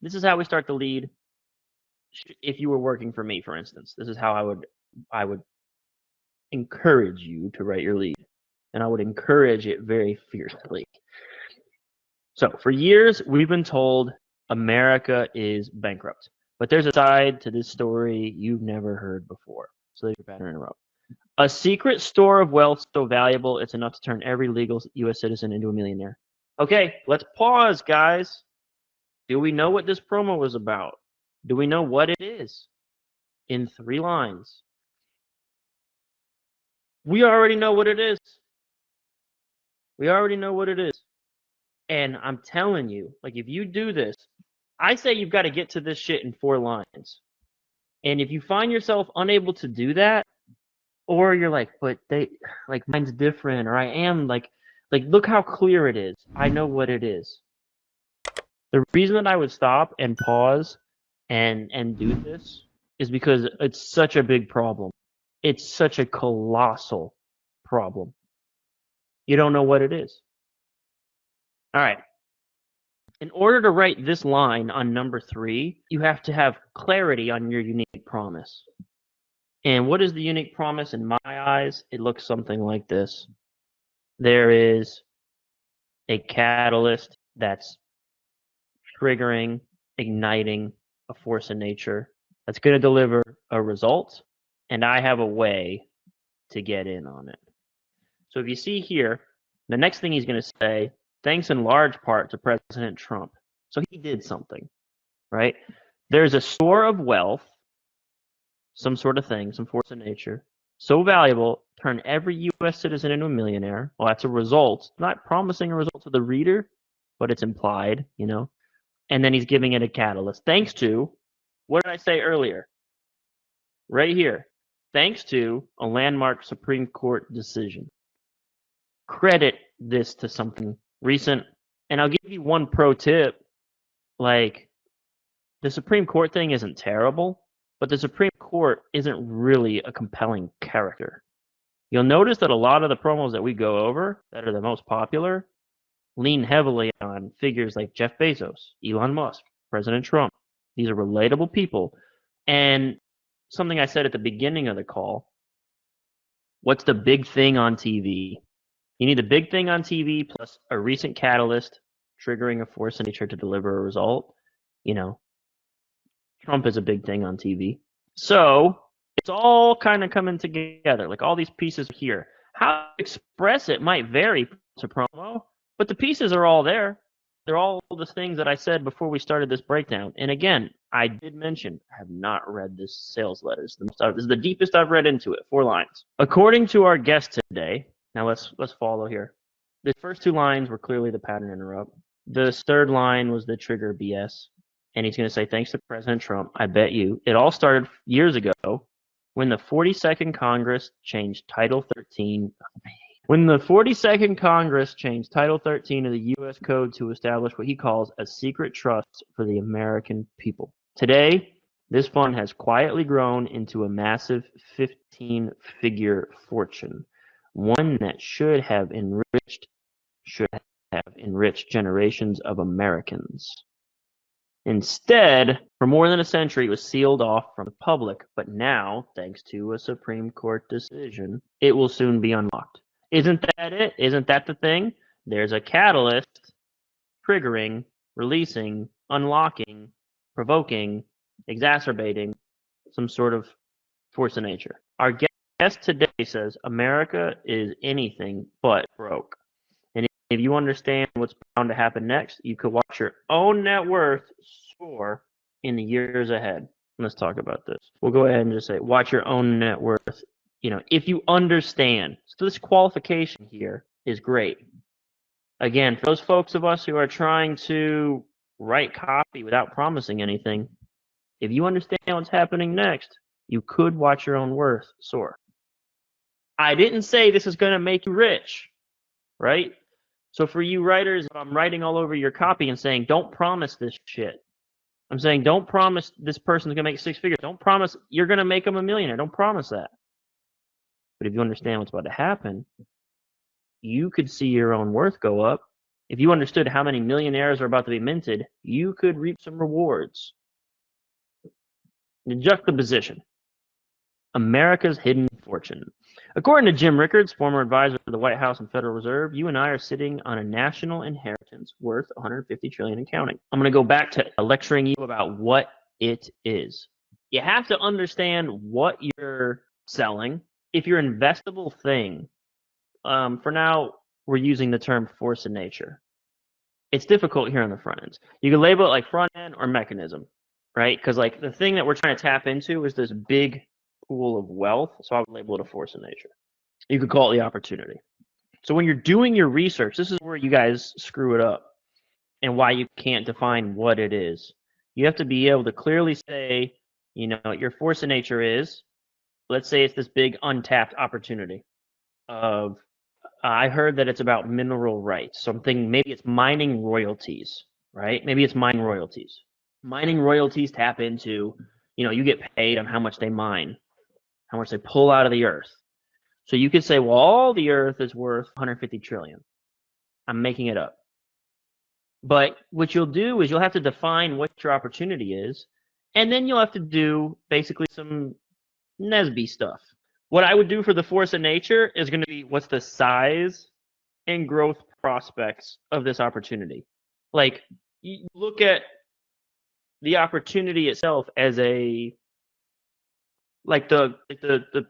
This is how we start the lead. If you were working for me, for instance, this is how I would encourage you to write your lead, and I would encourage it very fiercely. So for years, we've been told America is bankrupt, but there's a side to this story you've never heard before. So there's your pattern in a row. A secret store of wealth so valuable it's enough to turn every legal U.S. citizen into a millionaire. Okay, let's pause, guys. Do we know what this promo was about? Do we know what it is? In 3 lines. We already know what it is. We already know what it is. And I'm telling you, like, if you do this, I say you've got to get to this shit in 4 lines. And if you find yourself unable to do that, or you're like, but mine's different, or I am like look how clear it is. I know what it is. The reason that I would stop and pause and do this is because it's such a big problem. It's such a colossal problem. You don't know what it is. All right. In order to write this line on number 3, you have to have clarity on your unique promise. And what is the unique promise in my eyes? It looks something like this. There is a catalyst that's triggering, igniting a force in nature that's going to deliver a result, and I have a way to get in on it. So if you see here, the next thing he's going to say, thanks in large part to President Trump. So he did something, right? There's a store of wealth, some sort of thing, some force in nature, so valuable, turn every U.S. citizen into a millionaire. Well, that's a result. Not promising a result to the reader, but it's implied, you know. And then he's giving it a catalyst. Thanks to, what did I say earlier? Right here. Thanks to a landmark Supreme Court decision. Credit this to something recent. And I'll give you one pro tip. Like, the Supreme Court thing isn't terrible, but the Supreme Court isn't really a compelling character. You'll notice that a lot of the promos that we go over that are the most popular lean heavily on figures like Jeff Bezos, Elon Musk, President Trump. These are relatable people. And something I said at the beginning of the call, what's the big thing on TV? You need a big thing on TV plus a recent catalyst triggering a force in nature to deliver a result. You know, Trump is a big thing on TV. So it's all kind of coming together, like all these pieces here. How to express it might vary to promo, but the pieces are all there. They're all the things that I said before we started this breakdown. And again, I did mention I have not read this sales letter. This is the deepest I've read into it, 4 lines. According to our guest today, now let's follow here. The first 2 lines were clearly the pattern interrupt. The 3rd line was the trigger BS. And he's going to say, thanks to President Trump, I bet you. It all started years ago when the 42nd Congress changed Title 13. When the 42nd Congress changed Title 13 of the U.S. Code to establish what he calls a secret trust for the American people. Today, this fund has quietly grown into a massive 15-figure fortune, one that should have enriched generations of Americans. Instead, for more than a century, it was sealed off from the public, but now, thanks to a Supreme Court decision, it will soon be unlocked. Isn't that it? Isn't that the thing? There's a catalyst triggering, releasing, unlocking, provoking, exacerbating some sort of force of nature. Our guest today says America is anything but broke. And if you understand what's bound to happen next, you could watch your own net worth soar in the years ahead. Let's talk about this. We'll go ahead and just say, watch your own net worth. You know, if you understand. So this qualification here is great. Again, for those folks of us who are trying to write copy without promising anything, if you understand what's happening next, you could watch your own worth soar. I didn't say this is going to make you rich, right? So for you writers, if I'm writing all over your copy and saying, don't promise this shit. I'm saying, don't promise this person's going to make 6 figures. Don't promise you're going to make them a millionaire. Don't promise that. But if you understand what's about to happen, you could see your own worth go up If you understood how many millionaires are about to be minted, you could reap some rewards. The juxtaposition. America's hidden fortune. According to Jim Rickards, former advisor to the White House and Federal Reserve, you and I are sitting on a national inheritance worth $150 trillion and counting. I'm going to go back to lecturing you about what it is. You have to understand what you're selling. If your investable thing, for now, we're using the term force of nature. It's difficult here on the front end. You can label it like front end or mechanism, right? Because like the thing that we're trying to tap into is this big pool of wealth. So I would label it a force of nature. You could call it the opportunity. So when you're doing your research, this is where you guys screw it up and why you can't define what it is. You have to be able to clearly say, you know, your force of nature is, let's say it's this big untapped opportunity of, I heard that it's about mineral rights. So I'm thinking maybe it's mining royalties, right? Maybe it's mining royalties. Mining royalties tap into, you know, you get paid on how much they mine, how much they pull out of the earth. So you could say, well, all the earth is worth 150 trillion. I'm making it up. But what you'll do is you'll have to define what your opportunity is, and then you'll have to do basically some NESB stuff. What I would do for the force of nature is going to be what's the size and growth prospects of this opportunity. Like, you look at the opportunity itself as a, like the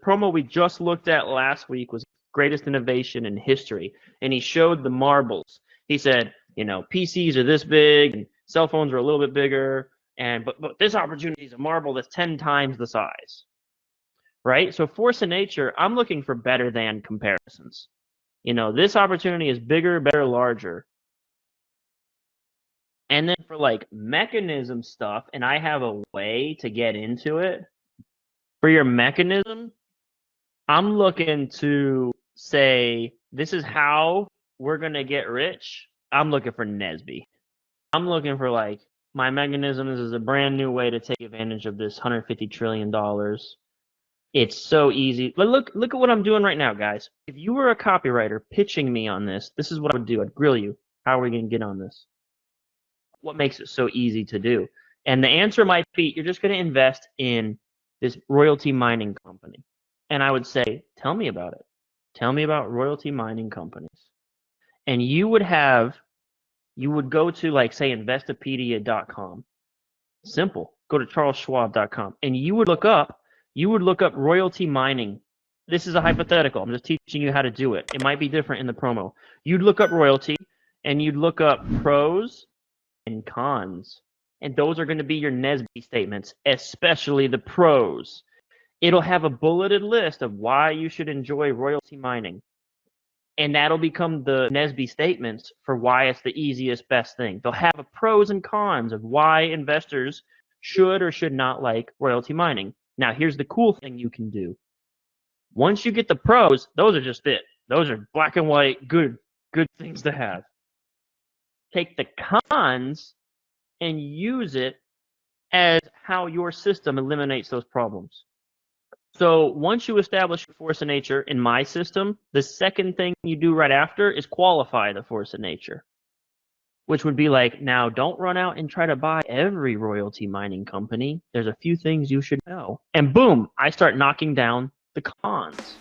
promo we just looked at last week was greatest innovation in history, and he showed the marbles. He said, you know, PCs are this big and cell phones are a little bit bigger, and but this opportunity is a marble that's 10 times the size, right? So force of nature, I'm looking for better than comparisons. You know, this opportunity is bigger, better, larger. And then for like mechanism stuff, and I have a way to get into it, for your mechanism, I'm looking to say, this is how we're going to get rich. I'm looking for NESB. I'm looking for like, my mechanism is a brand new way to take advantage of this $150 trillion. It's so easy. But look at what I'm doing right now, guys. If you were a copywriter pitching me on this is what I would do. I'd grill you. How are we going to get on this? What makes it so easy to do? And the answer might be, you're just going to invest in this royalty mining company. And I would say, tell me about it. Tell me about royalty mining companies. And you would go to like, say, Investopedia.com. Simple. Go to CharlesSchwab.com. And you would look up royalty mining. This is a hypothetical. I'm just teaching you how to do it. It might be different in the promo. You'd look up royalty, and you'd look up pros and cons. And those are going to be your NESB statements, especially the pros. It'll have a bulleted list of why you should enjoy royalty mining. And that'll become the NESB statements for why it's the easiest, best thing. They'll have a pros and cons of why investors should or should not like royalty mining. Now, here's the cool thing you can do. Once you get the pros, those are just it. Those are black and white, good things to have. Take the cons and use it as how your system eliminates those problems. So once you establish your force of nature in my system, the second thing you do right after is qualify the force of nature, which would be like, now don't run out and try to buy every royalty mining company. There's a few things you should know. And boom, I start knocking down the cons.